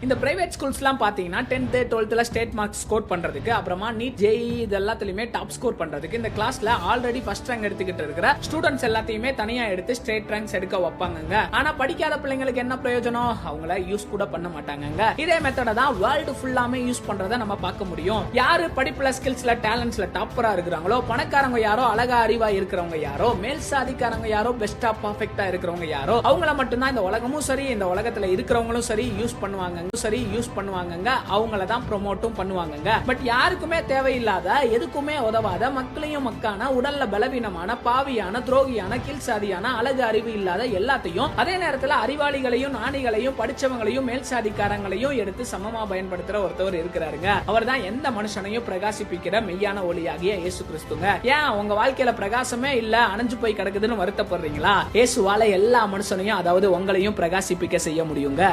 இந்த பிரைவேட் ஸ்கூல்ஸ்லாம் பாத்தீங்கன்னா 10th 12th state marks score பண்றதுக்கு, அப்புறமா நீட் ஜேஇ இது எல்லாத்துலயுமே டாப் ஸ்கோர் பண்றதுக்கு இந்த கிளாஸ்ல ஆல்ரெடி ஃபர்ஸ்ட் ரேங்க் எடுத்துக்கிட்டு இருக்கிற ஸ்டூடெண்ட்ஸ் எல்லாத்தையுமே தனியா எடுத்து ஸ்டேட் ரேங்க்ஸ் எடுக்க வைப்பாங்க. ஆனா படிக்காத பிள்ளைங்களுக்கு என்ன பிரயோஜனம்? அவங்கள யூஸ் கூட பண்ண மாட்டாங்க. இதே மெத்தட தான் வேர்ல்டு ஃபுல்லாமே யூஸ் பண்றத நம்ம பார்க்க முடியும். யாரு படிப்புல ஸ்கில்ஸ்ல டேலண்ட்ஸ்ல டாப்பரா இருக்கிறாங்களோ, பணக்காரங்க யாரோ, அழகா அறிவா இருக்கிறவங்க யாரோ, மேல் சாதிக்காரங்க யாரோ, பெஸ்டா பர்ஃபெக்ட்டா இருக்கிறவங்க யாரோ, அவங்கள மட்டும்தான் இந்த உலகமும் சரி இந்த உலகத்துல இருக்கிறவங்களும் சரி யூஸ் பண்ணுவாங்க. அவங்கள தான் ப்ரோமோட்டும் பண்ணுவாங்க. பட் யாருக்குமே தேவையில்லாத, எதுக்குமே உதவாத, மக்களையும் மக்கான, உடல்ல பலவீனமான, பாவியான, துரோகியான, கீழ்சாதியான, அழகு அறிவு இல்லாத எல்லாத்தையும், அதே நேரத்தில் அறிவாளிகளையும் ஞானிகளையும் படிச்சவங்களையும் மேல் சாதிக்காரங்களையும் எடுத்து சமமா பயன்படுத்துற ஒருத்தவர் இருக்கிறாருங்க. அவர் தான் எந்த மனுஷனையும் பிரகாசிப்பிக்கிற மெய்யான ஒளியாகிய இயேசு கிறிஸ்துங்க. ஏன் உங்க வாழ்க்கையில பிரகாசமே இல்ல, அணைஞ்சு போய் கிடக்குதுன்னு வருத்தப்படுறீங்களா? இயேசுவால எல்லா மனுஷனையும், அதாவது உங்களையும் பிரகாசிப்பிக்க செய்ய முடியுங்க.